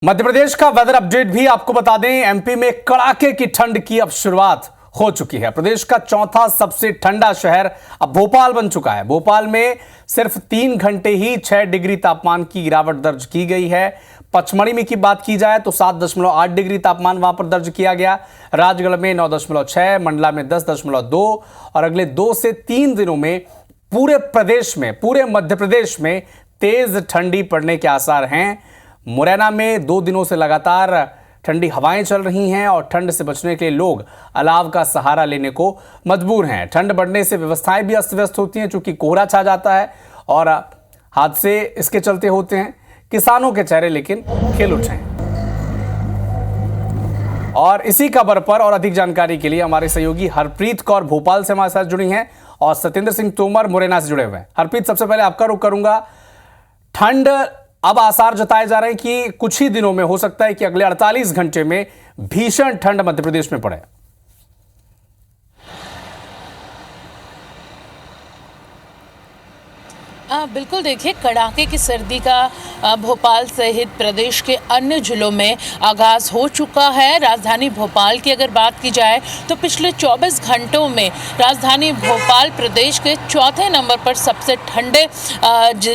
मध्य प्रदेश का weather update भी आपको बता दें। एमपी में कड़ाके की ठंड की अब शुरुआत हो चुकी है। प्रदेश का चौथा सबसे ठंडा शहर अब भोपाल बन चुका है। भोपाल में सिर्फ 3 घंटे ही 6 डिग्री तापमान की गिरावट दर्ज की गई है। पचमढ़ी में की बात की जाए तो 7.8 डिग्री तापमान वहां पर दर्ज किया गया। राजगढ़ में 9.6, मंडला में 10.2 और अगले 2 से 3 दिनों में पूरे प्रदेश में, पूरे मध्य प्रदेश में तेज ठंडी पड़ने के आसार हैं। मुरैना में 2 दिनों से लगातार ठंडी हवाएं चल रही हैं और ठंड से बचने के लिए लोग अलाव का सहारा लेने को मजबूर हैं। ठंड बढ़ने से व्यवस्थाएं भी अस्त व्यस्त होती हैं, चूंकि कोहरा छा जाता है और हादसे इसके चलते होते हैं। किसानों के चेहरे लेकिन खिल उठे हैं। और इसी खबर पर और अधिक जानकारी के लिए हमारे सहयोगी हरप्रीत कौर भोपाल से हमारे साथ जुड़ी हैं और सत्येंद्र सिंह तोमर मुरैना से जुड़े हुए हैं। हरप्रीत, सबसे पहले आपका रुख करूंगा। ठंड अब आसार जताए जा रहे हैं कि कुछ ही दिनों में हो सकता है कि अगले 48 घंटे में भीषण ठंड मध्य प्रदेश में पड़े। बिल्कुल, देखिए, कड़ाके की सर्दी का भोपाल सहित प्रदेश के अन्य जिलों में आगाज़ हो चुका है। राजधानी भोपाल की अगर बात की जाए तो पिछले 24 घंटों में राजधानी भोपाल प्रदेश के चौथे नंबर पर सबसे ठंडे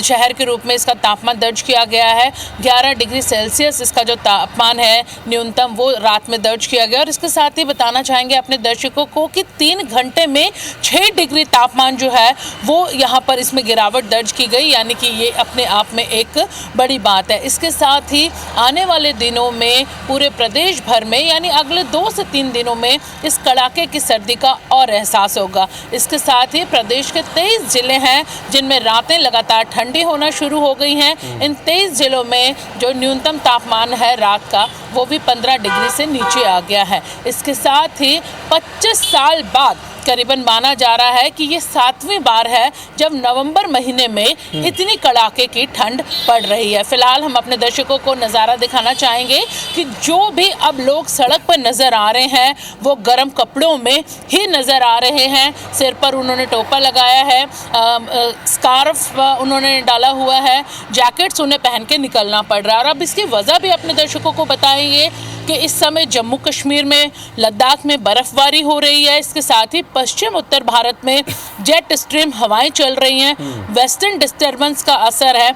शहर के रूप में इसका तापमान दर्ज किया गया है। 11 डिग्री सेल्सियस इसका जो तापमान है न्यूनतम, वो रात में दर्ज किया गया। और इसके साथ ही बताना चाहेंगे अपने दर्शकों को कि 3 घंटे में 6 डिग्री तापमान जो है वो यहाँ पर इसमें गिरावट दर्ज की गई, यानी कि ये अपने आप में एक बड़ी बात है। इसके साथ ही आने वाले दिनों में पूरे प्रदेश भर में, यानी अगले 2 से 3 दिनों में इस कड़ाके की सर्दी का और एहसास होगा। इसके साथ ही प्रदेश के 23 जिले हैं जिनमें रातें लगातार ठंडी होना शुरू हो गई हैं। इन 23 जिलों में जो न्यूनतम तापमान है रात का, वो भी 15 डिग्री से नीचे आ गया है। इसके साथ ही 25 साल बाद करीबन माना जा रहा है कि ये 7वीं बार है जब नवंबर महीने में इतनी कड़ाके की ठंड पड़ रही है। फिलहाल हम अपने दर्शकों को नज़ारा दिखाना चाहेंगे कि जो भी अब लोग सड़क पर नज़र आ रहे हैं वो गर्म कपड़ों में ही नज़र आ रहे हैं। सिर पर उन्होंने टोपा लगाया है, स्कार्फ उन्होंने डाला हुआ है, जैकेट्स उन्हें पहन के निकलना पड़ रहा है। और अब इसकी वजह भी अपने दर्शकों को बताएंगे कि इस समय जम्मू कश्मीर में, लद्दाख में बर्फबारी हो रही है। इसके साथ ही पश्चिम उत्तर भारत में जेट स्ट्रीम हवाएं चल रही हैं। वेस्टर्न डिस्टर्बेंस का असर है।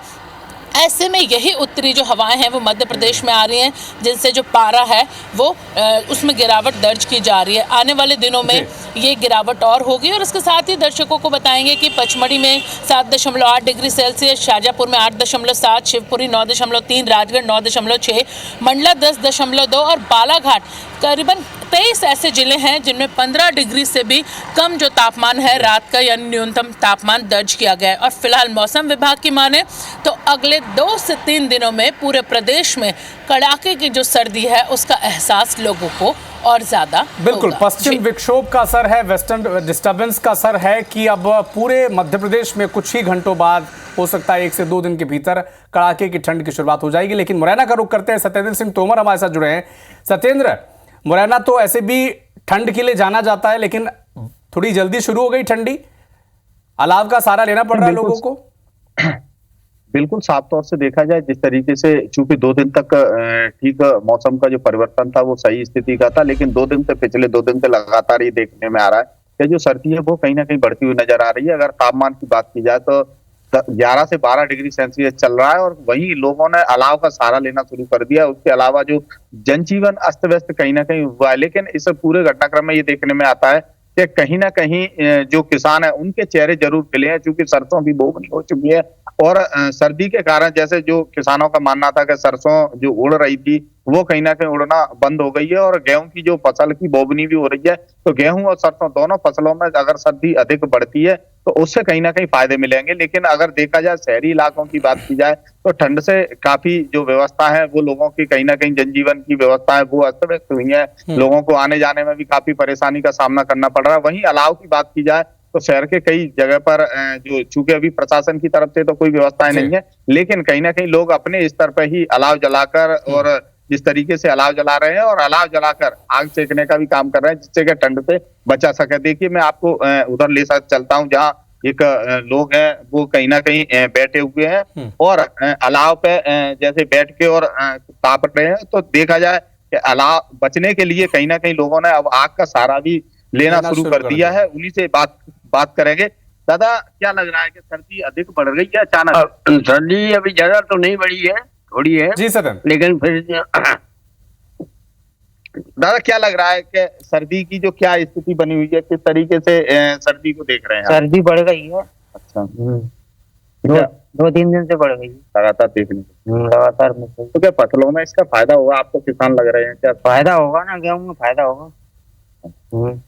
ऐसे में यही उत्तरी जो हवाएं हैं वो मध्य प्रदेश में आ रही हैं, जिनसे जो पारा है वो उसमें गिरावट दर्ज की जा रही है। आने वाले दिनों में ये गिरावट और होगी। और इसके साथ ही दर्शकों को बताएंगे कि पचमढ़ी में 7.8 डिग्री सेल्सियस, शाजापुर में 8.7, शिवपुरी 9.3, राजगढ़ 9.6, मंडला 10.2 और बालाघाट करीबन 23 ऐसे जिले हैं जिनमें 15 डिग्री से भी कम जो तापमान है रात का, यानी न्यूनतम तापमान दर्ज किया गया है। और फिलहाल मौसम विभाग की माने तो अगले 2 से 3 दिनों में पूरे प्रदेश में कड़ाके की जो सर्दी है उसका एहसास लोगों को और ज्यादा बिल्कुल पश्चिम विक्षोभ का असर है, वेस्टर्न डिस्टर्बेंस का असर है कि अब पूरे मध्य प्रदेश में कुछ ही घंटों बाद, हो सकता है 1 से 2 दिन के भीतर कड़ाके की ठंड की शुरुआत हो जाएगी। लेकिन मुरैना का रुख करते हैं। सत्येंद्र सिंह तोमर हमारे साथ जुड़े हैं। सत्येंद्र, मुरैना तो ऐसे भी ठंड के लिए जाना जाता है, लेकिन थोड़ी जल्दी शुरू हो गई ठंडी, अलाव का सहारा लेना पड़ रहा है लोगों को। बिल्कुल, साफ तौर से देखा जाए जिस तरीके से, चूंकि 2 दिन तक ठीक मौसम का जो परिवर्तन था वो सही स्थिति का था, लेकिन 2 दिन से, पिछले 2 दिन से लगातार ये देखने में आ रहा है कि जो सर्दी है वो कहीं ना कहीं बढ़ती हुई नजर आ रही है। अगर तापमान की बात की जाए तो 11 से 12 डिग्री सेल्सियस चल रहा है और वहीं लोगों ने अलाव का सहारा लेना शुरू कर दिया। उसके अलावा जो जनजीवन अस्त व्यस्त कहीं ना कहीं हुआ है। लेकिन इस पूरे घटनाक्रम में ये देखने में आता है कि कहीं ना कहीं जो किसान है उनके चेहरे जरूर खिले हैं, क्योंकि सरसों भी बोवनी हो चुकी है। और सर्दी के कारण, जैसे जो किसानों का मानना था कि सरसों जो उड़ रही थी वो कहीं ना कहीं उड़ना बंद हो गई है और गेहूं की जो फसल की बोवनी भी हो रही है, तो गेहूं और सरसों दोनों फसलों में अगर सर्दी अधिक बढ़ती है तो उससे कहीं ना कहीं फायदे मिलेंगे। लेकिन अगर देखा जाए, शहरी इलाकों की बात की जाए तो ठंड से काफी जो व्यवस्था है वो लोगों की, कहीं ना कहीं जनजीवन की व्यवस्था है वो अस्त व्यस्त हुई है। लोगों को आने जाने में भी काफी परेशानी का सामना करना पड़ रहा है। वहीं अलाव की बात की जाए तो शहर के कई जगह पर जो, चूंकि अभी प्रशासन की तरफ से तो कोई व्यवस्थाएं नहीं है, लेकिन कहीं ना कहीं लोग अपने स्तर पर ही अलाव जलाकर, और जिस तरीके से अलाव जला रहे हैं और अलाव जलाकर आग सेकने का भी काम कर रहे हैं, जिससे कि ठंड से बचा सके। देखिए, मैं आपको उधर ले चलता हूँ जहाँ एक लोग हैं वो कहीं ना कहीं बैठे हुए हैं और अलाव पे जैसे बैठ के और ताप रहे हैं। तो देखा जाए कि अलाव बचने के लिए कहीं ना कहीं लोगों ने अब आग का सहारा भी लेना शुरू कर दिया है। उन्हीं से बात करेंगे। दादा, क्या लग रहा है कि सर्दी अधिक बढ़ गई है अचानक? सर्दी अभी ज्यादा तो नहीं बढ़ी है, थोड़ी है जी सत्यम। लेकिन फिर दादा, क्या लग रहा है कि सर्दी की जो क्या स्थिति बनी हुई है, किस तरीके से सर्दी को देख रहे हैं आप? सर्दी बढ़ गई है। अच्छा, दो तीन दिन से बढ़ गई है लगातार देखने को। लगातार। तो क्या फसलों में इसका फायदा होगा? आपको किसान लग रहे हैं क्या? फायदा होगा ना, गेहूं में फायदा होगा।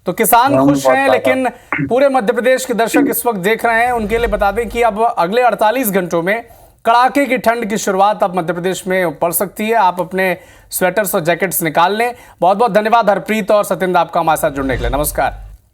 तो किसान गेहूं खुश बहुत हैं, फायदा। लेकिन पूरे मध्य प्रदेश के दर्शक इस वक्त देख रहे हैं, उनके लिए बता दें कि अब अगले 48 घंटों में कड़ाके की ठंड की शुरुआत अब मध्य प्रदेश में पड़ सकती है। आप अपने स्वेटर्स और जैकेट्स निकाल लें। बहुत बहुत धन्यवाद हरप्रीत और सत्येंद्र आपका हमारे साथ जुड़ने के लिए। नमस्कार।